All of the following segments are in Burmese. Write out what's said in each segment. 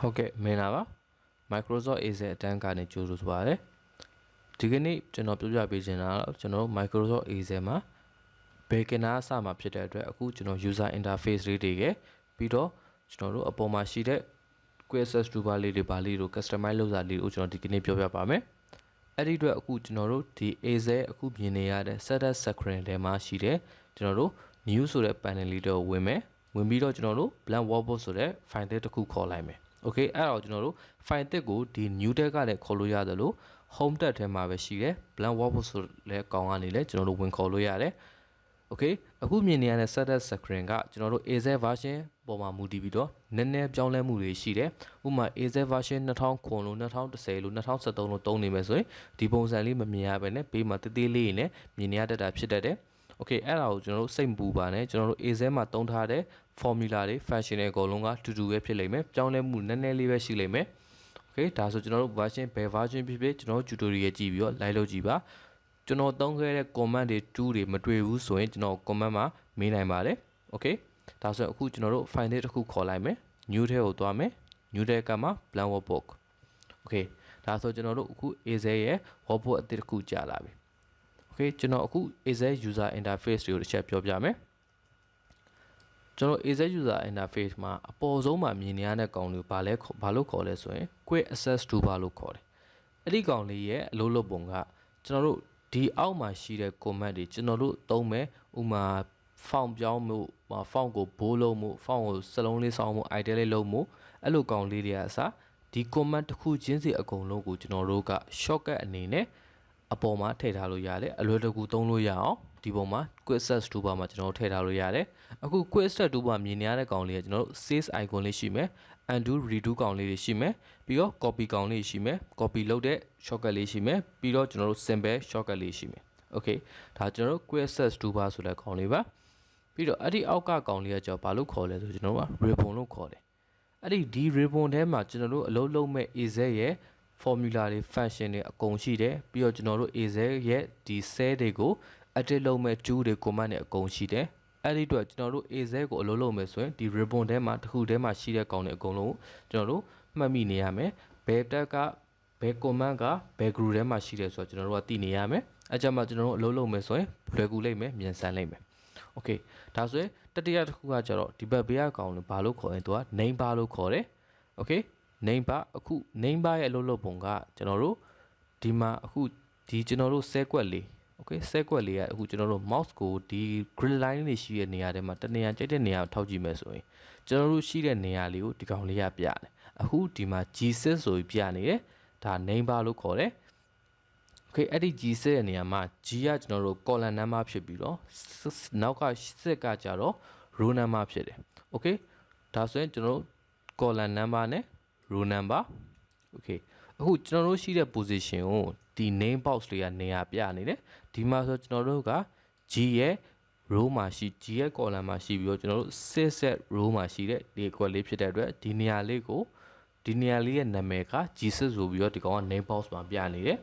ဟုတ်ကဲ့မင်္ဂလာပါ Microsoft Excel အတန်းကနေကြိုဆိုပါရစေဒီကနေ့ကျွန်တော်ပြောပြပေးချင်တာကတော့ကျွန်တော်တို့ Microsoft Excel မှာ beginner အစမှာဖြစ်တဲ့အတွက်အခုကျွန်တော် user interface လေးတွေကပြီးတော့ကျွန်တော်တို့အပေါ်မှာရှိတဲ့ quizzes toolbar လေးတွေပါလေးတို့ customize လုပ်တာလေးကိုကျွန်တော်ဒီကနေ့ပြောပြပါမယ်အဲ့ဒီအတွက်အခုကျွန်တော်တို့ဒီ Excel အခုမြင်နေရတဲ့ setup screen ထဲမှာရှိတဲ့ကျွန်တော်တို့ new ဆိုတဲ့ panel လေးတော့ဝင်မယ်ဝင်ပြီးတော့ကျွန်တော်တို့ blank workbook ဆိုတဲ့ file တစ်ခုခေါ်လိုက်မယ်Okay အဲ့တော့ကျွန်တော်တို့ file တစ်ကိုဒီ new tab ကလည်းခေါ်လို့ရတယ်လို့ home tab ထဲမှာပဲရှိတယ် blank workbook ဆိုတဲ့ကောင်ကနေလည်းကျွန်တော်တို့ဝင်ခေါ်လို့ရတယ် Okay အခုမြင်နေရတဲ့ setup screen ကကျွန်တော်တို့ Excel version ပေါ်မှာမူတည်ပြီးတော့နည်းနည်းပြောင်းလဲမှုတွေရှိတယ်ဥပမာ Excel version 2009လို့2010လို့2013လို့သုံးနေမယ်ဆိုရင်ဒီပုံစံလေးမမြင်ရဘဲနဲ့ဘေးမှာတေးသေးလေးနဲ့မြင်နေရတတ်တာဖြစ်တတ်တယ်Okay အဲ့ဒါကိုကျွန်တော်တို့စိတ်မပူပါနဲ့ကျွန်တော်တို့ Excel မှာသုံးထားတဲ့ formula တွေ function တွေအကုန်လုံးကတူတူပဲဖြစ်လိမ့်မယ်ပြောင်းလဲမှုနည်းနည်းလေးပဲရှိလိမ့်မယ် Okay ဒါဆိုကျွန်တော်တို့ version ဘယ် version ဖြစ်ဖြစ်ကျွန်တော်တို့ tutorial ကြည့်ပြီးတော့ like လုပ်ကြည့်ပါကျွန်တော်သုံးခဲ့တဲ့ command တွေ tool တွေမတွေ့ဘူးဆိုရင်ကျွန်တော် comment မှာမေးနိုင်ပါတယ် Okay ဒါဆိုအခုကျွန်တော်တို့ file တစ်ခုခေါ်လိုက်မယ် new ထဲကိုသွားမယ် new ထဲကမှ blank workbook Okay ဒါဆိုကျွန်တော်တို့အခု Excel ရဲ့ workbook အသစ်တစ်ခုကြာလာပြီ Okay ကျွန်တော်အခု Excel user interface တွေကိုတစ်ချက်ပြောပြမယ်ကျွန်တော် Excel user interface မှာအပေါ်ဆုံးမှာမြင်နေရတဲ့ကောင်လေးကိုဘာလို့ခေါ်လဲဆိုရင် quick access toolbar လို့ခေါ်တယ်အဲ့ဒီကောင်လေးရဲ့အလုပ်လုပ်ပုံကကျွန်တော်တို့ဒီအောက်မှာရှိတဲ့ command တွေကျွန်တော်တို့သုံးမယ်ဥမာ font ပြောင်းမှု font ကိုဘိုးလုံးမှု font ကိုစလုံးလေးဆောင်းမှု item လေးလုံးမှုအဲ့လိုကောင်လေးတွေကအစားဒီ command တစ်ခုချင်းစီအကုန်လုံးကိုကျွန်တော်တို့က shortcut အနေနဲ့အပေါ်မှာထည့်ထားလို့ရတယ်အလွယ်တကူသုံးလို့ရအောင်ဒီပုံမှာ quick access toolbar မှာကျွန်တော်တို့ထည့်ထားလို့ရတယ်အခု quick access toolbar မြင်နေရတဲ့ကောင်လေးကကျွန်တော်တို့ save icon လေးရှိမယ် undo redo ကောင်လေးတွေရှိမယ်ပြီးတော့ copy ကောင်လေးရှိမယ် copy လုပ်တဲ့ shortcut လေးရှိမယ်ပြီးတော့ကျွန်တော်တို့ symbol shortcut လေးရှိမယ် okay ဒါကျွန်တော်တို့ quick access toolbar ဆိုတဲ့ကောင်လေးပါပြီးတော့အဲ့ဒီအောက်ကကောင်လေးကကျွန်တော်ဘာလို့ခေါ်လဲဆိုကျွန်တော်တို့က ribbon လို့ခေါ်တယ်အဲ့ဒီ ribbon ထဲမှာကျွန်တော်တို့အလုပ်လုပ်မဲ့ Excel ရဲ့formula တွေ function တွေအကုန်ရှိတယ်ပြီးတော့ကျွန်တော်တို့ Excel ရဲ့ဒီ cell တွေကို edit လုပ်မဲ့ tool တွေ command တွေအကုန်ရှိတယ်အဲ့ဒီအတွက်ကျွန်တော်တို့ Excel ကိုအလုပ်လုပ်မယ်ဆိုရင်ဒီ ribbon ထဲမှာတစ်ခုထဲမှာရှိတဲ့ကောင်တွေအကုန်လုံးကျွန်တော်တို့မှတ်မိနေရမယ်ဘယ်တက်ကဘယ် command ကဘယ် group ထဲမှာရှိတယ်ဆိုတော့ကျွန်တော်တို့ကသိနေရမယ်အဲကြောင့်မှကျွန်တော်တို့အလုပ်လုပ်မယ်ဆိုရင်လွယ်ကူလိမ့်မယ်မြန်ဆန်လိမ့်မယ် Okay ဒါဆိုရင်တတိယတစ်ခုကကျတော့ဒီဘက်ဘေးကကောင်လို့ဘာလို့ခေါ်ရင်သူက name bar လို့ခေါ်တယ် Okay name bar အခု name bar ရဲ့အလုပ်လုပ်ပုံကကျွန်တော်တို့ဒီမှာအခုဒီကျွန်တော်တို့ set ကွက်လေး Okay set ကွက်လေးကအခုကျွန်တော်တို့ mouse ကိုဒီ grid line တွေရှိတဲ့နေရာထဲမှာတနေရာကြိုက်တဲ့နေရာကိုထောက်ကြည့်မယ်ဆိုရင်ကျွန်တော်တို့ရှိတဲ့နေရာလေးကိုဒီကောင်လေးကပြတယ်အခုဒီမှာ G6 ဆိုပြီးပြနေတယ်ဒါ name bar လို့ခေါ်တယ် Okay အဲ့ဒီ G6 ရဲ့နေရာမှာ G ကကျွန်တော်တို့ column number ဖြစ်ပြီးတော့နောက်က6ကကြတော့ row number ဖြစ်တယ် Okay ဒါဆိုရင်ကျွန်တော်တို့ column number နဲ့ row number Okay အခုကျွန်တော်တို့ရှိတဲ့ position ကိုဒီ name box လေးကနေရာပြနေတယ်ဒီမှာဆိုကျွန်တော်တို့က G ရဲ့ row မှာရှိ G ရဲ့ column မှာရှိပြီးတော့ကျွန်တော်တို့6 set row မှာရှိတဲ့ဒီ equal လေးဖြစ်တဲ့အတွက်ဒီနေရာလေးကိုဒီနေရာလေးရဲ့နာမည်က G6 ဆိုပြီးတော့ဒီကောင်က name box မှာပြနေတယ်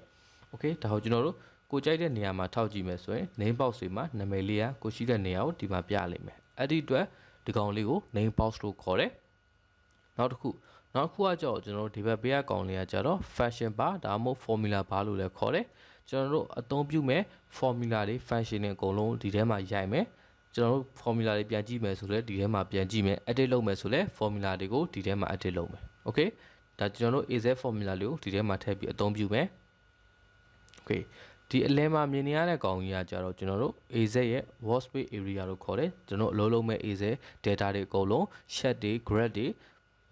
Okay ဒါကိုကျွန်တော်တို့ကိုကြိုက်တဲ့နေရာမှာထောက်ကြည့်မယ်ဆိုရင် name box တွေမှာနာမည်လေးကကိုရှိတဲ့နေရာကိုဒီမှာပြလိမ့်မယ်အဲ့ဒီအတွက်ဒီကောင်လေးကို name box လို့ခေါ်တယ်နောက်တစ်ခုကကြောက်ကျွန်တော်တို့ဒီဘက်ဘေးကကောင်လေးကကြတော့ function bar ဒါမှမဟုတ် formula bar လို့လည်းခေါ်တယ်ကျွန်တော်တို့အသုံးပြုမဲ့ formula တွေ function တွေအကုန်လုံးဒီထဲမှာရိုက်မယ်ကျွန်တော်တို့ formula တွေပြန်ကြည့်မယ်ဆိုလည်းဒီထဲမှာပြန်ကြည့်မယ် edit လုပ်မယ်ဆိုလည်း formula တွေကိုဒီထဲမှာ edit လုပ်မယ် Okay ဒါကျွန်တော်တို့ Excel formula လေးကိုဒီထဲမှာထည့်ပြီးအသုံးပြုမယ် Okay ဒီအလဲမှာမြင်နေရတဲ့ကောင်ကြီးကကြတော့ကျွန်တော်တို့ Excel ရဲ့ workspace area လို့ခေါ်တယ်ကျွန်တော်အလုံးလုံးမဲ့ Excel data တွေအကုန်လုံး sheet တွေ graph တွေ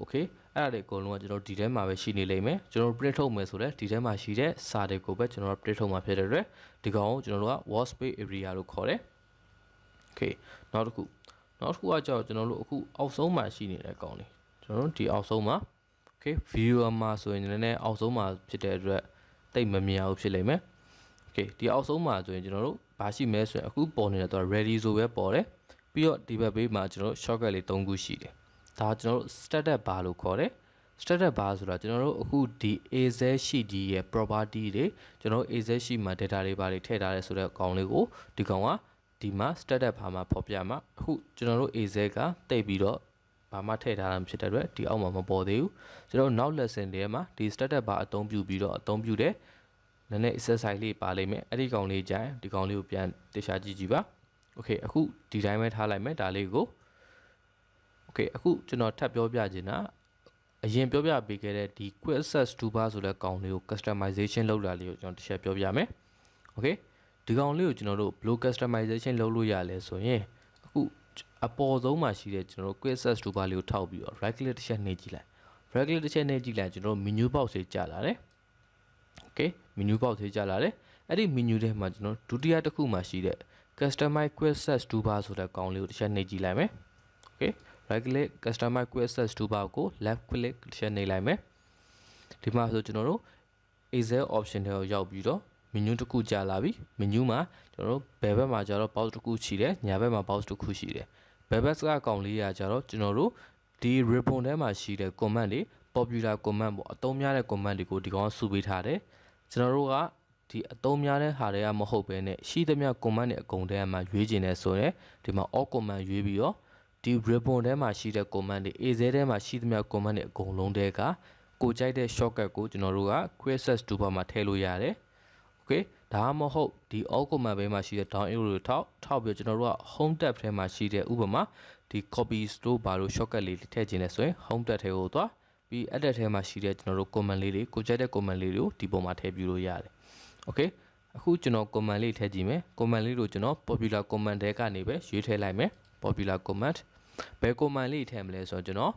Okay အဲ့ဒါတွေအကုန်လုံးကကျွန်တော်ဒီထဲမှာပဲရှိနေလိမ့်မယ်ကျွန်တော် print ထုတ်မယ်ဆိုတော့ဒီထဲမှာရှိတဲ့စာတွေကိုပဲကျွန်တော် print ထုတ်မှာဖြစ်တဲ့အတွက်ဒီကောင်ကိုကျွန်တော်တို့က workspace area လို့ခေါ်တယ် Okay နောက်တစ်ခုကကြတော့ကျွန်တော်တို့အခုအောက်ဆုံးမှာရှိနေတဲ့ကောင်လေးကျွန်တော်တို့ဒီအောက်ဆုံးမှာ Okay viewer မှာဆိုရင်လည်းအောက်ဆုံးမှာဖြစ်တဲ့အတွက်တိတ်မမြင်အောင်ဖြစ်လိမ့်မယ် Okay ဒီအောက်ဆုံးမှာဆိုရင်ကျွန်တော်တို့ဘာရှိမလဲဆိုရင်အခုပေါ်နေတဲ့တော့ ready ဆိုပဲပေါ်တယ်ပြီးတော့ဒီဘက်ဘေးမှာကျွန်တော်တို့ shortcut လေး3ခုရှိတယ်ဒါကျွန်တော်တို့ status bar လို့ခေါ်တယ် status bar ဆိုတာကျွန်တော်တို့အခုဒီ Excel sheet ကြီးရဲ့ property တွေကျွန်တော်တို့ Excel sheet မှာ data တွေပါတွေထည့်ထားရဲဆိုတဲ့အကောင်လေးကိုဒီကောင်ကဒီမှာ status bar မှာဖော်ပြမှာအခုကျွန်တော်တို့ Excel ကတိတ်ပြီးတော့ ဘာမှထည့်ထားတာဖြစ်တဲ့အတွက်ဒီအောက်မှာမပေါ်သေးဘူးကျွန်တော်နောက် lesson တွေမှာဒီ status bar အသုံးပြုပြီးတော့အသုံးပြုတဲ့နည်းနည်း exercise လေးပါလိမ့်မယ်အဲ့ဒီကောင်လေးကြိုင်ဒီကောင်လေးကိုပြန်တခြားကြည့်ကြည့်ပါ okay အခုဒီတိုင်းပဲထားလိုက်မယ်ဒါလေးကို okay အခုကျွန်တော်ထပ်ပြောပြချင်တာအရင်ပြောပြပေးခဲ့တဲ့ဒီ quick access toolbar ဆိုတဲ့ကောင်လေးကို customization လုပ်တာလေးကိုကျွန်တော်တစ်ချက်ပြောပြမယ် okay ဒီကောင်လေးကိုကျွန်တော်တို့ blow customization လုပ်လို့ရလဲဆိုရင်အခုအပေါ်ဆုံးမှာရှိတဲ့ကျွန်တော်တို့ quick access toolbar လေးကိုထောက်ပြီးတော့ right click တစ်ချက်နှိပ်ကြည့်လိုက် right click တစ်ချက်နှိပ်ကြည့်လိုက်ကျွန်တော်တို့ menu box လေးကြာလာတယ် okay menu box လေးကြာလာတယ်အဲ့ဒီ menu ထဲမှာကျွန်တော်ဒုတိယတစ်ခုမှာရှိတဲ့ customize quick access toolbar ဆိုတဲ့ကောင်လေးကိုတစ်ချက်နှိပ်ကြည့်လိုက်မယ် okay right click customize quick access toolbar ကို left click တစ်ချက်နှိပ်လိုက်မယ်ဒီမှာဆိုကျွန်တော်တို့ Excel option တွေကိုရောက်ပြီးတော့ menu တစ်ခုကြာလာပြီ menu မှာကျွန်တော်တို့ဘယ်ဘက်မှာကျတော့ box တစ်ခုရှိတယ်ညာဘက်မှာ box တစ်ခုရှိတယ်ဘယ်ဘက်ကကောင်လေးရာကျတော့ကျွန်တော်တို့ဒီ ribbon ထဲမှာရှိတဲ့ command တွေ popular command ပေါ့အသုံးများတဲ့ command တွေကိုဒီကောင်စုပေးထားတယ်ကျွန်တော်တို့ကဒီအသုံးများတဲ့ဟာတွေကမဟုတ်ဘဲနဲ့ရှိသမျှ command တွေအကုန်တည်းမှာရွေးကျင်နေဆိုရင်ဒီမှာ all command ရွေးပြီးတော့ဒီ ribbon ထဲမှာရှိတဲ့ command တွေ Excel ထဲမှာရှိသမျှ command တွေအကုန်လုံးတည်းကကိုကြိုက်တဲ့ shortcut ကိုကျွန်တော်တို့က quick access toolbar မှာထည့်လို့ရတယ် okay ဒါမှမဟုတ်ဒီ all command ဘေးမှာရှိတဲ့ down arrow ကိုထောက်ပြီးကျွန်တော်တို့က home tab ထဲမှာရှိတဲ့ဥပမာဒီ copy store ဘာလို့ shortcut လေးထည့်ခြင်းလဲဆိုရင် home tab ထဲကိုသွားပြီး edit ထဲမှာရှိတဲ့ကျွန်တော်တို့ command လေးတွေကိုကြိုက်တဲ့ command လေးတွေကိုဒီပုံမှာထည့်ပြလို့ရတယ် okay အခုကျွန်တော် command လေးထည့်ကြည့်မယ် command လေးကိုကျွန်တော် popular command ထဲကနေပဲရွေးထည့်လိုက်မယ် popular command ဘယ် command လေးထည့်မလဲဆိုတော့ကျွန်တော်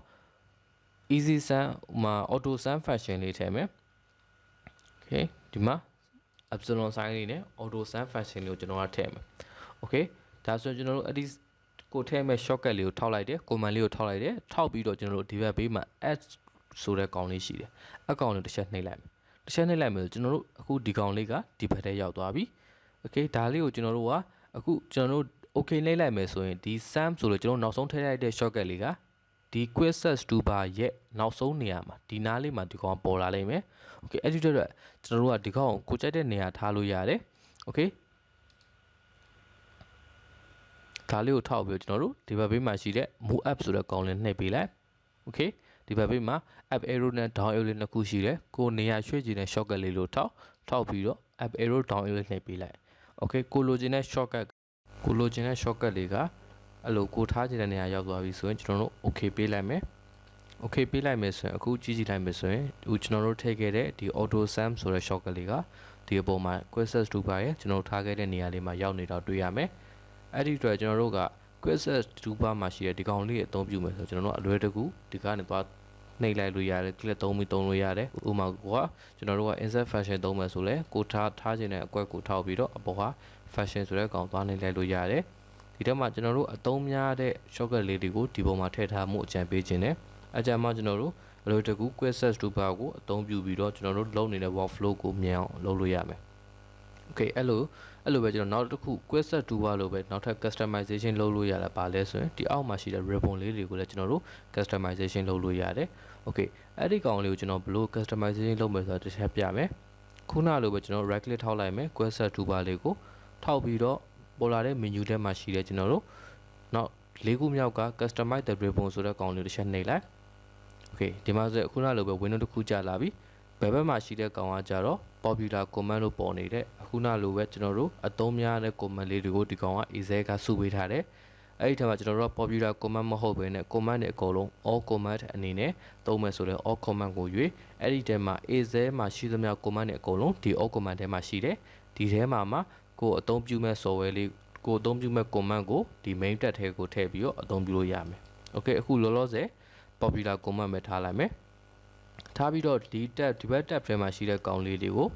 easy sum မှာ auto sum function လေးထည့်မယ် okay ဒီမှာ epsilon sign လေးနဲ့ auto sum function လေးကိုကျွန်တော်ကထည့်မယ် okay ဒါဆိုကျွန်တော်တို့အဲ့ဒီကိုထည့်မဲ့ shortcut လေးကိုထောက်လိုက်တယ် command လေးကိုထောက်လိုက်တယ်ထောက်ပြီးတော့ကျွန်တော်တို့ဒီဘက်ဘေးမှာ add ဆိုတဲ့ကောင်လေးရှိတယ်အကောင်လေးတစ်ချက်နှိပ်လိုက်မယ်တစ်ချက်နှိပ်လိုက်မယ်ကျွန်တော်တို့အခုဒီကောင်လေးကဒီဘက်ထဲရောက်သွားပြီ okay ဒါလေးကိုကျွန်တော်တို့ကအခုကျွန်တော်တို့ okay နှိပ်လိုက်မယ်ဆိုရင်ဒီ sum ဆိုလို့ကျွန်တော်နောက်ဆုံးထည့်လိုက်တဲ့ shortcut လေးကဒီ quick access toolbar ရဲ့နောက်ဆုံးနေရာမှာဒီနားလေးမှာဒီကောင်ပေါ်လာလိမ့်မယ် okay အဲ့ဒီတော့ကျွန်တော်တို့ကဒီကောင်ကိုကြိုက်တဲ့နေရာထားလို့ရတယ် okay ဒါလေးကိုထောက်ပြီးကျွန်တော်တို့ဒီဘက်ဘေးမှာရှိတဲ့ move up ဆိုတဲ့ကောင်လေးနှိပ်ပေးလိုက် okay ဒီဘက်ဘေးမှာ up arrow နဲ့ down arrow လေးနှစ်ခုရှိတယ်ကိုနေရာရွှေ့ခြင်းနဲ့ shortcut လေးလို့ထောက်ပြီးတော့ up arrow down arrow နှိပ်ပေးလိုက် okay ကိုလိုချင်တဲ့ shortcut လေးကအဲ့လိုကိုထားခြင်းတဲ့နေရာရောက်သွားပြီဆိုရင်ကျွန်တော်တို့ okay ပေးလိုက်မယ် okay ပေးလိုက်မယ်ဆိုရင်အခုကြည့်လိုက်မယ်ဆိုရင်ဒီကျွန်တော်တို့ထည့်ခဲ့တဲ့ဒီ auto sum ဆိုတဲ့ shortcut လေးကဒီအပေါ်မှာ quick access toolbar ရဲ့ကျွန်တော်တို့ထားခဲ့တဲ့နေရာလေးမှာရောက်နေတော့တွေ့ရမယ်အဲ့ဒီအတွက်ကျွန်တော်တို့က quick access toolbar မှာရှိတဲ့ဒီကောင်လေးကိုအသုံးပြုမယ်ဆိုတော့ကျွန်တော်တို့အလွယ်တကူဒီကနေသွားနှိပ်လိုက်လို့ရတယ် click သုံးပြီးသုံးလို့ရတယ်ဥပမာကကျွန်တော်တို့က insert function သုံးမယ်ဆိုလဲကိုထားခြင်းတဲ့အကွက်ကိုထောက်ပြီးတော့အပေါ်က function ဆိုတဲ့ကောင်သွားနှိပ်လိုက်လို့ရတယ်ဒီတော့မှကျွန်တော်တို့အသုံးများတဲ့ shortcut လေးတွေကိုဒီပုံမှာထည့်ထားမှုအကြံပေးခြင်းနဲ့အကြံမှကျွန်တော်တို့အလွယ်တကူ quick access toolbar ကိုအသုံးပြုပြီးတော့ကျွန်တော်တို့လုပ်နေတဲ့ workflow ကိုမြန်အောင်လုပ်လို့ရမယ် okay အဲ့လိုပဲကျွန်တော်နောက်တစ်ခု quick access toolbar လို့ပဲနောက်ထပ် customization လုပ်လို့ရတာပါလဲဆိုရင်ဒီအောက်မှာရှိတဲ့ ribbon လေးတွေကိုလည်းကျွန်တော်တို့ customization လုပ်လို့ရတယ် okay အဲ့ဒီကောင်လေးကိုကျွန်တော်ဘယ်လို customization လုပ်မယ်ဆိုတာတစ်ချက်ပြမယ်ခုနလိုပဲကျွန်တော် right click ထောက်လိုက်မယ် quick access toolbar လေးကိုထောက်ပြီးတော့ပေါ်လာတဲ့ menu ထဲမှာရှိတဲ့ကျွန်တော်တို့နောက်၄ခုမြောက်က customize the ribbon ဆိုတဲ့ကောင်လေးတစ်ချက်နှိပ်လိုက် okay ဒီမှာဆိုခုနလိုပဲ window တစ်ခုကြာလာပြီဘယ်ဘက်မှာရှိတဲ့ကောင်ကကြတော့ popular command လို့ပေါ်နေတဲ့အခုနလိုပဲကျွန်တော်တို့အသုံးများတဲ့ command လေးတွေကိုဒီကောင်က Excel ကစုပေးထားတယ်အဲ့ဒီထက်မှာကျွန်တော်တို့က popular command မဟုတ်ဘဲနဲ့ command တွေအကုန်လုံး all command အနေနဲ့သုံးမယ်ဆိုတော့ all command ကိုရွေးအဲ့ဒီထဲမှာ Excel မှာရှိသမျှ command တွေအကုန်လုံးဒီ all command ထဲမှာရှိတယ်ဒီထဲမှာကိုအသုံးပြုမဲ့ software လေးကိုအသုံးပြုမဲ့ command ကိုဒီ main tab ထဲကိုထည့်ပြီးတော့အသုံးပြုလို့ရမယ် okay အခုလောလောဆယ် popular command ပဲထားလိုက်မယ်ထားပြီးတော့ဒီဘက် tab ထဲမှာရှိတဲ့ကောင်လေးတွေကို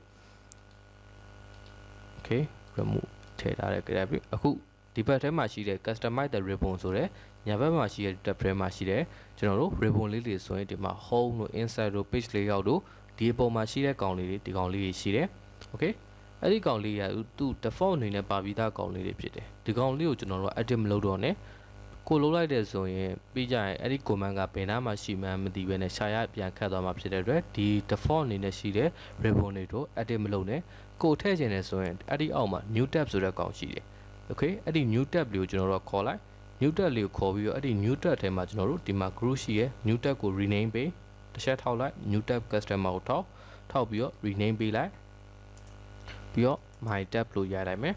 okay remove ထည့်ထားတဲ့ grab အခုဒီဘက်ထဲမှာရှိတဲ့ customize the ribbon ဆိုတဲ့ညာဘက်မှာရှိတဲ့ tab ထဲမှာရှိတဲ့ကျွန်တော်တို့ ribbon လေးတွေဆိုရင်ဒီမှာ home တို့ insert တို့ page layout တို့ဒီအပေါ်မှာရှိတဲ့ကောင်လေးတွေဒီကောင်လေးတွေရှိတယ် okay အဲ့ဒီကောင်လေးကသူ default အနေနဲ့ပါပြီးသားကောင်လေးတွေဖြစ်တယ်ဒီကောင်လေးကိုကျွန်တော်တို့ edit မလုပ်တော့နဲ့ကိုလုံးလိုက်တဲ့ဆိုရင်ပြီးကြရင်အဲ့ဒီ command ကဘယ်နားမှာရှိမှန်းမသိဘဲနဲ့ရှာရပြန်ခတ်သွားမှာဖြစ်တဲ့အတွက်ဒီ default အနေနဲ့ရှိတဲ့ ribbon တွေတို့ edit မလုပ်နဲ့ကိုထည့်ခြင်းနဲ့ဆိုရင်အဲ့ဒီအောက်မှာ new tab ဆိုတဲ့ကောင်ရှိတယ် okay အဲ့ဒီ new tab လေးကိုကျွန်တော်တို့ခေါ်လိုက် new tab လေးကိုခေါ်ပြီးတော့အဲ့ဒီ new tab ထဲမှာကျွန်တော်တို့ဒီမှာ group ရှိရယ် new tab ကို rename ပေးတစ်ချက်ထောက်လိုက် new tab customer ကိုထောက်ပြီးတော့ rename ပေးလိုက်ပြီးတော့ my tab လို့ရိုက်လိုက်မယ်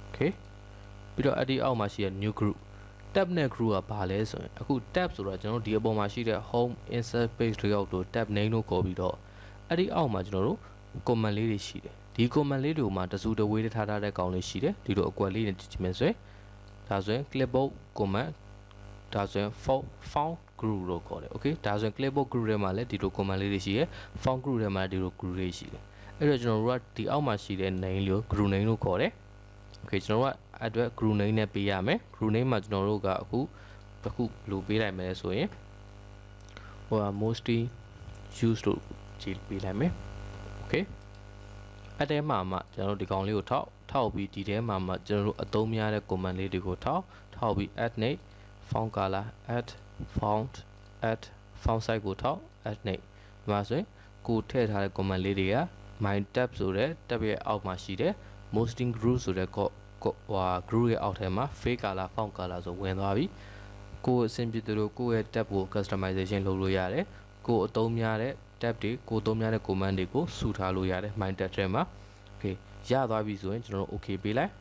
okay ပြီးတော့အဲ့ဒီအောက်မှာရှိရ new group tab နဲ့ group ကဘာလဲဆိုရင်အခု tab ဆိုတော့ကျွန်တော်တို့ဒီအပေါ်မှာရှိတဲ့ home insert page layout တို့ tab name တို့ခေါ်ပြီးတော့အဲ့ဒီအောက်မှာကျွန်တော်တို့ comment လေးတွေရှိတယ်ဒီ comment လေးတွေကိုမှတစုတဝေးထားတဲ့ကောင်လေးရှိတယ်ဒီလိုအကွက်လေးနဲ့ကြည့်မယ်ဆိုရင်ဒါဆိုရင် clipboard comment ဒါဆိုရင် found group လို့ခေါ်တယ် okay ဒါဆိုရင် clipboard group ထဲမှာလည်းဒီလို comment လေးတွေရှိရယ် found group ထဲမှာဒီလို group တွေရှိတယ်အဲ့တော့ကျွန်တော်တို့ကဒီအောက်မှာရှိတဲ့ name လေးကို group name လို့ခေါ်တယ် okay ကျွန်တော်တို့ကအတွက် group name နဲ့ပေးရမယ် group name မှာကျွန်တော်တို့ကအခုတစ်ခုဘယ်လိုပေးလိုက်မလဲဆိုရင်ဟိုက mostly used လို့ကြည့်ပေးလိုက်မယ် okay အဲ့ထဲမှာမှကျွန်တော်တို့ဒီကောင်လေးကိုထောက်ပြီးဒီထဲမှာမှကျွန်တော်တို့အသုံးများတဲ့ command လေးတွေကိုထောက်ပြီး add name font color add font size ကိုadd name ဒီမှာဆိုရင်ကိုထည့်ထားတဲ့ command လေးတွေက my tab ဆိုတဲ့ tab ရဲ့အောက်မှာရှိတဲ့ mostly group ဆိုတဲ့group ရဲ့အောက်ထဲမှာ fake color font color ဆိုဝင်သွားပြီကိုအဆင်ပြေသလိုကိုရဲ့ tab ကို customization လုပ်လို့ရတယ်ကိုအသုံးများတဲ့ tab တွေကိုသုံးများတဲ့ command တွေကိုစုထားလို့ရတယ် my tab ထဲမှာ okay ရသွားပြီဆိုရင်ကျွန်တော်တို့ okay ပေးလိုက်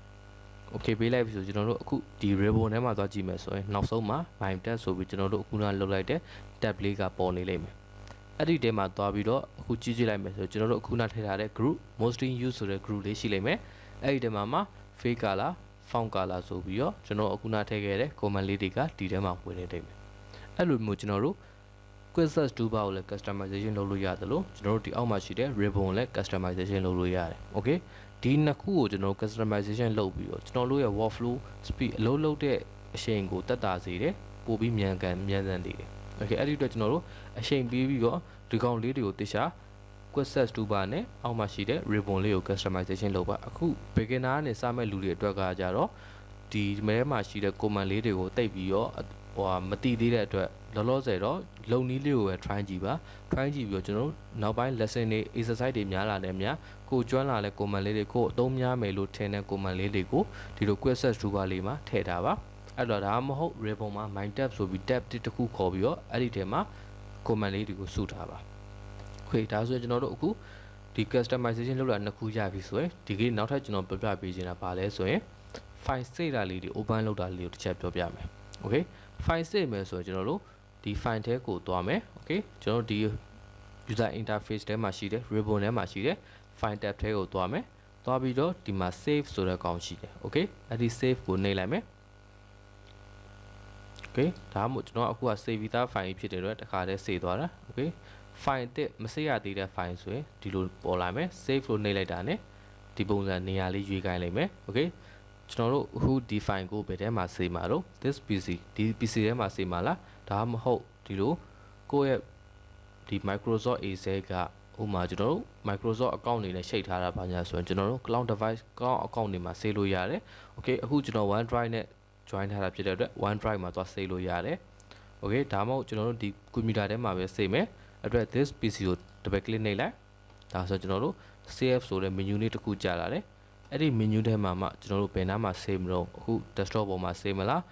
okay ပေးလိုက်ပြီဆိုကျွန်တော်တို့အခုဒီ ribbon ထဲမှာသွားကြည့်မယ်ဆိုရင်နောက်ဆုံးမှာ my tab ဆိုပြီးကျွန်တော်တို့အခုနလုပ်လိုက်တဲ့ tab လေးကပေါ်နေလိမ့်မယ်အဲ့ဒီထဲမှာသွားပြီးတော့အခုကြည့်လိုက်မယ်ဆိုကျွန်တော်တို့အခုနထည့်ထားတဲ့ group mostly used ဆိုတဲ့ group လေးရှိလိမ့်မယ်အဲ့ဒီထဲမှာ fake color font color ဆိုပြီးတော့ကျွန်တော်အခုနထည့်ခဲ့တဲ့ command လေးတွေကဒီထဲမှာဝင်နေလိမ့်မယ်အဲ့လိုမျိုးကျွန်တော်တို့ quizzes toolbar ကိုလည်း customization လုပ်လို့ရတယ်လို့ကျွန်တော်တို့ဒီအောက်မှာရှိတဲ့ ribbon ကိုလည်း customization လုပ်လို့ရတယ် okay ဒီနှစ်ခုကိုကျွန်တော် customization လုပ်ပြီးတော့ကျွန်တော်တို့ရဲ့ workflow speed အလုပ်လုပ်တဲ့အချိန်ကိုတက်တာစေတယ်ပို့ပြီးမြန်ဆန်စေတယ် okay အဲ့ဒီအတွက်ကျွန်တော်တို့အချိန်ပေးပြီးတော့ဒီကောင်လေးတွေကိုတေချာ quizzes toolbar နဲ့အောက်မှာရှိတဲ့ ribbon လေးကို customization လုပ်ပါအခု beginner နဲ့စမဲ့လူတွေအတွက်ကကြတော့ဒီမဲမှာရှိတဲ့ command လေးတွေကိုတိတ်ပြီးတော့မတိသေးတဲ့အတွက်လောလောဆယ်တော့လုံနည်းလေးကိုပဲ try ကြည့်ပါ try ကြည့်ပြီးတော့ကျွန်တော်တို့နောက်ပိုင်း lesson တွေ exercise တွေများလာတယ်များကိုကျွမ်းလာတဲ့ command လေးတွေကိုအသုံးများမယ်လို့ထင်တဲ့ command လေးတွေကိုဒီလို quizzes toolbar လေးမှာထည့်ထားပါအဲ့တော့ဒါမှမဟုတ် ribbon မှာ my tab ဆိုပြီး tab တစ်ခုခေါ်ပြီးတော့အဲ့ဒီထဲမှာ command လေးတွေကိုစုထားပါokay ဒါဆိုရင်ကျွန်တော်တို့အခုဒီ customization လုပ်တာနှစ်ခုရပြီဆိုရင်ဒီကိနောက်ထပ်ကျွန်တော်ပြပြပေးချင်တာပါလဲဆိုရင် file save တာလေးတွေ open လုပ်တာလေးကိုတစ်ချက်ပြောပြမယ် okay file save မယ်ဆိုရင်ကျွန်တော်တို့ဒီ file ထဲကိုသွားမယ် okay ကျွန်တော်ဒီ user interface ထဲမှာရှိတဲ့ ribbon ထဲမှာရှိတဲ့ file tab ထဲကိုသွားမယ်သွားပြီးတော့ဒီမှာ save ဆိုတဲ့ကောင်ရှိတယ် okay အဲ့ဒီ save ကိုနှိပ်လိုက်မယ် okay ဒါမှမဟုတ်ကျွန်တော်အခုက save ပြီးသား file ဖြစ်တဲ့အတွက်တစ်ခါတည်း save သွားတာ okay file တစ်မစရသေးတဲ့ file ဆိုရင်ဒီလိုပေါ်လာမယ် save လို့နှိပ်လိုက်တာ ਨੇ ဒီပုံစံနေရာလေးရွေးခိုင်းလိုက်မယ် okay ကျွန်တော်တို့အခုဒီ file ကိုဘယ်ထဲမှာ save မှာတော့ this pc ဒီ pc ထဲမှာ save မှာလားဒါမှမဟုတ်ဒီလိုကိုယ့်ရဲ့ဒီ Microsoft Excel ကဥမာကျွန်တော်တို့ Microsoft account နေနဲ့ရှိတ်ထားတာပါညာဆိုရင်ကျွန်တော်တို့ cloud device cloud account တွေမှာ save လို့ရတယ် okay အခုကျွန်တော် OneDrive နဲ့ join ထားတာဖြစ်တဲ့အတွက် OneDrive မှာသွား save လို့ရတယ် okay ဒါမှမဟုတ်ကျွန်တော်တို့ဒီ computer ထဲမှာပဲ save မယ်အတွက် this pc ကို double click နှိပ်လိုက်ဒါဆိုကျွန်တော်တို့ save ဆိုတဲ့ menu လေးတစ်ခုကြာလာတယ်အဲ့ဒီ menu ထဲမှာမှကျွန်တော်တို့ဘယ်နားမှာ save မလို့အခု desktop ပေါ်မှာ save မလား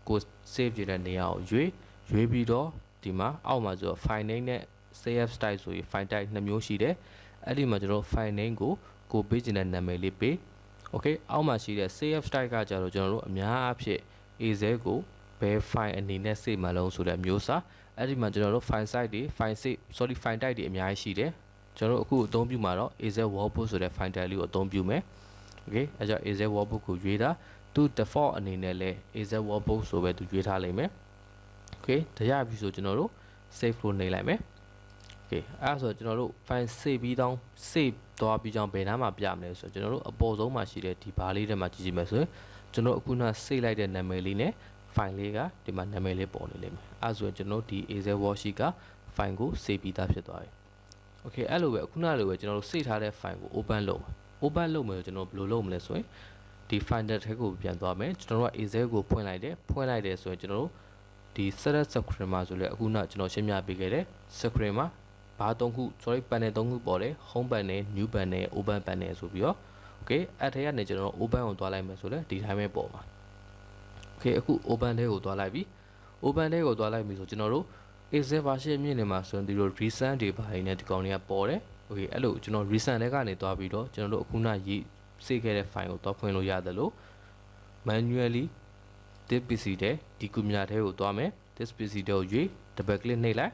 ကို save ကြတဲ့နေရာကိုရွေးပြီးတော့ဒီမှာအောက်မှာဆို file name နဲ့ save style ဆိုရင် file type နှစ်မျိုးရှိတယ်အဲ့ဒီမှာကျွန်တော် file name ကိုပေးချင်တဲ့နာမည်လေးပေး okay အောက်မှာရှိတဲ့ save style ကကြတော့ကျွန်တော်တို့အများအားဖြင့် Excel ကိုဘယ် file အနေနဲ့ save မှာလုံးဆိုတဲ့မျိုးစာအဲ့ဒီမှာကျွန်တော်တို့ file size တွေ file type တွေအများကြီးရှိတယ်ကျွန်တော်တို့အခုအသုံးပြုမှာတော့ Excel workbook ဆိုတဲ့ file type လေးကိုအသုံးပြုမယ် okay အဲကြောင့် Excel workbook ကိုရွေးတာသူ default အနေနဲ့လဲ Excel workbook ဆိုပဲသူရွေးထားလိမ့်မယ် okay တရားပြီဆိုကျွန်တော်တို့ save လို့နှိပ်လိုက်မယ် okay အဲဆိုကျွန်တော်တို့ file save ပြီးတော့ save သွားပြီးကြောင်းဘယ်နားမှာပြမလဲဆိုကျွန်တော်တို့အပေါ်ဆုံးမှာရှိတဲ့ဒီဘားလေးထဲမှာကြည့်ကြည့်မယ်ဆိုရင်ကျွန်တော်အခုန save လိုက်တဲ့နာမည်လေးနဲ့ file လေးကဒီမှာနာမည်လေးပေါ်နေလိမ့်မယ်အဲဆိုရင်ကျွန်တော်ဒီ Excel worksheet က file ကို save ပြီးသားဖြစ်သွားပြီ okay အဲ့လိုပဲခုနလိုပဲကျွန်တော်တို့ save ထားတဲ့ file ကို open လုပ်မယ်ကျွန်တော်ဘယ်လိုလုပ်မလဲဆိုရင်ဒီ file ထဲကိုပြန်သွားမယ်ကျွန်တော်တို့က Excel ကိုဖွင့်လိုက်တယ်ဆိုရင်ကျွန်တော်တို့ဒီ select screen မှာဆိုလဲအခုနကျွန်တော်ရှင်းပြပေးခဲ့တဲ့ screen မှာဘာ3ခု sorry panel 3ခုပေါ်တယ် home panel new panel open panel ဆိုပြီးတော့ okay အဲ့ထဲကနေကျွန်တော် open ကိုသွားလိုက်မယ်ဆိုလဲဒီတိုင်းပဲပေါ်မှာ okay Okay အခု open ထဲကိုသွားလိုက်ပြီ open ထဲကိုသွားလိုက်ပြီဆိုကျွန်တော်တို့ Excel version မြင့်နေမှာဆိုရင်ဒီလို recent တွေပါနေဒီကောင်တွေကပေါ်တယ် Okay အဲ့လိုကျွန်တော် recent တွေကနေသွားပြီးတော့ကျွန်တော်တို့အခုနရေးစေခဲ့တဲ့ file ကိုသွားဖွင့်လို့ရတယ်လို့ manually this PC တဲ့ဒီကွန်ပျူတာထဲကိုသွားမယ် this PC တဲ့ကိုရွေး double click နှိပ်လိုက်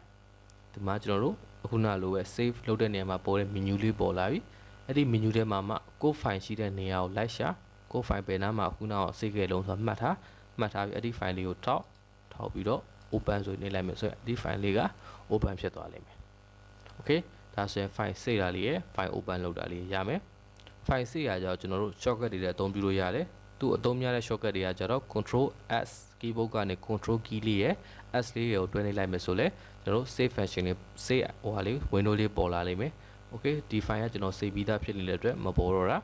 ဒီမှာကျွန်တော်တို့အခုနလိုပဲ save လုပ်တဲ့နေရာမှာပေါ်တဲ့ menu လေးပေါ်လာပြီအဲ့ဒီ menu ထဲမှာကို file ရှိတဲ့နေရာကိုလိုက်ရှာကို file ဘယ်နားမှာအခုနောက်စေခဲ့လုံးဆိုမှတ်ထားပြီးအဲ့ဒီ file လေးကိုထောက်ပြီးတော့ open ဆိုနေလိုက်မယ်ဆိုရင်ဒီ file လေးက open ဖြစ်သွားလိမ့်မယ် Okay ဒါဆိုရင် file စေတာလေးရယ် file open လုပ်တာလေးရမယ် file စေရကြတော့ကျွန်တော်တို့ shortcut တွေလည်းအသုံးပြုလို့ရတယ်သူအသုံးများတဲ့ shortcut တွေကကြတော့ control s keyboard ကနေ control key လေးရယ် s လေးကိုတွဲနေလိုက်မယ်ဆိုလဲကျွန်တော်တို့ save function လေး save ဟိုဟာလေး window လေးပေါ်လာလိမ့်မယ် Okay ဒီ file ကကျွန်တော် save ပြီးသားဖြစ်နေတဲ့အတွက်မပေါ်တော့တာ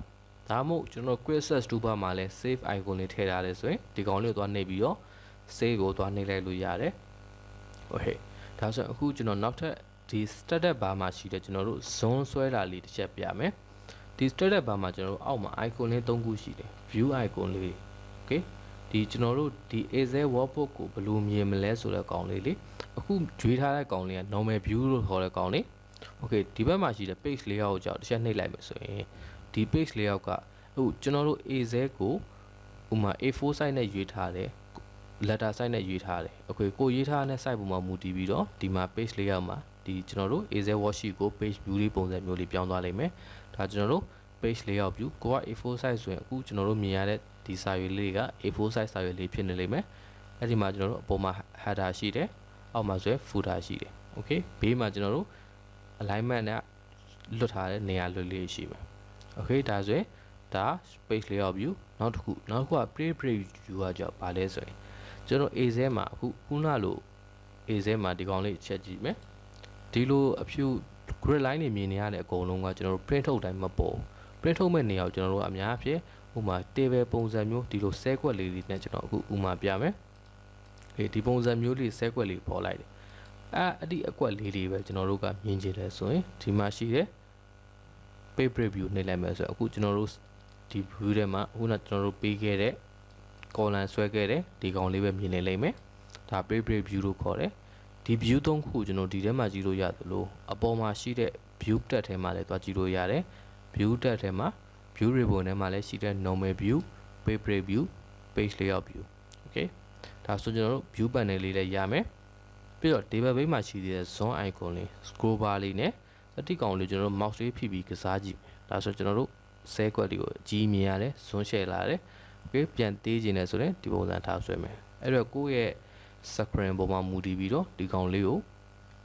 ဒါမှမဟုတ်ကျွန်တော် quick access toolbar မှာလဲ save icon လေးထည့်ထားတယ်ဆိုရင်ဒီကောင်လေးကိုသွားနှိပ်ပြီးတော့ save ကိုသွားနှိပ်လိုက်လို့ရတယ် Okay ဒါဆိုရင်အခုကျွန်တော်နောက်ထပ်ဒီ status bar မှာရှိတဲ့ကျွန်တော်တို့ zone ဆွဲတာလေးတစ်ချက်ပြမယ်ဒီ status bar မှာကျွန်တော်တို့အောက်မှာ icon လေး၃ခုရှိတယ် view icon လေး Okay ဒီကျွန်တော်တို့ဒီ Excel workbook ကိုဘယ်လိုမြင်မလဲဆိုတဲ့ကောင်လေးလေအခုကျွေးထားတဲ့ကောင်လေးက normal view လို့ခေါ်တဲ့ကောင်လေး Okay ဒီဘက်မှာရှိတဲ့ page layout ကိုကြောက်တစ်ချက်နှိပ်လိုက်မယ်ဆိုရင်ဒီ page layout ကအခုကျွန်တော်တို့ Excel ကိုဥမာ A4 size နဲ့ရွေးထားတယ် letter size နဲ့ရွေးထားတယ် Okay ကိုရေးထားတဲ့ size ပုံမှာမူတည်ပြီးတော့ဒီမှာ page layout မှာဒီကျွန်တော်တို့ Excel worksheet ကို page view လေးပုံစံမျိုးလေးပြောင်းသွားလိမ့်မယ်ဒါကျွန်တော်တို့ page layout view ကိုက A4 size ဆိုရင်အခုကျွန်တော်တို့မြင်ရတဲ့ဒီစာရွက်လေးက A4 size စာရွက်လေးဖြစ်နေလိမ့်မယ်အဲ့ဒီမှာကျွန်တော်တို့အပေါ်မှာ header ရှိတယ်အောက်မှာဆိုရင် footer ရှိတယ် Okay ဘေးမှာကျွန်တော်တို့ alignment နဲ့လွတ်ထားတဲ့နေရာလွတ်လေးရှိမယ် Okay ဒါဆိုရင်ဒါ page layout view နောက်တစ်ခုက preview view ကကြောက်ပါလဲဆိုရင်ကျွန်တော် Excel မှာအခုခုနလို Excel မှာဒီကောင်လေးချက်ကြည့်မယ်ဒီလိုအဖြူ grid line တွေမြင်နေရတဲ့အကုန်လုံးကကျွန်တော်တို့ print ထုတ်တိုင်းမပေါ် print ထုတ်မဲ့နေရာကိုကျွန်တော်တို့အများအပြားဥမာ table ပုံစံမျိုးဒီလိုဆဲကွက်လေးတွေနဲ့ကျွန်တော်အခုဥမာပြမယ်ဒီပုံစံမျိုးလေးဆဲကွက်လေးပေါ်လိုက်တယ်အဲ့ဒီအကွက်လေးတွေပဲကျွန်တော်တို့ကမြင်ကြတယ်ဆိုရင်ဒီမှာရှိတဲ့ page view နှိပ်လိုက်မယ်ဆိုတော့အခုကျွန်တော်တို့ဒီ view ထဲမှာအခုနကျွန်တော်တို့ပေးခဲ့တဲ့ column ဆွဲခဲ့တဲ့ဒီကောင်လေးပဲမြင်နေလိမ့်မယ်ဒါ page view လို့ခေါ်တယ်ဒီ view သုံးခုကျွန်တော်ဒီထဲမှာကြည့်လို့ရတယ်လို့အပေါ်မှာရှိတဲ့ view tab ထဲမှာလည်းတွားကြည့်လို့ရတယ် view tab ထဲမှာ view ribbon ထဲမှာလည်းရှိတဲ့ normal view page view page layout view Okay ဒါဆိုကျွန်တော်တို့ view panel လေးလည်းရမယ်ပြီးတော့ table pane မှာရှိတဲ့ zone icon လေး scroll bar လေးနဲ့အတိကောင်လေးကျွန်တော်တို့ mouse လေးဖိပြီးကစားကြည့်မယ်ဒါဆိုကျွန်တော်တို့ဆဲကွက်တွေကိုအကြီးမြင်ရတယ် zone share လာတယ် Okay ပြန်သေးခြင်းနဲ့ဆိုရင်ဒီပုံစံထားဆွဲမယ်အဲ့တော့ကိုယ့်ရဲ့ screen ပေါ်မှာမူတည်ပြီးတော့ဒီကောင်လေးကို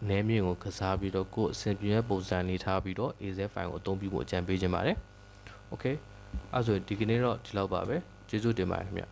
နည်းမြင့်ကိုကစားပြီးတော့ကိုယ့်အဆင်ပြေတဲ့ပုံစံလေးထားပြီးတော့ Excel file ကိုအသုံးပြုဖို့အကြံပေးခြင်းပါတယ် Okay အဲ့ဆိုဒီကနေ့တော့ဒီလောက်ပါပဲကျေးဇူးတင်ပါတယ်ခင်ဗျ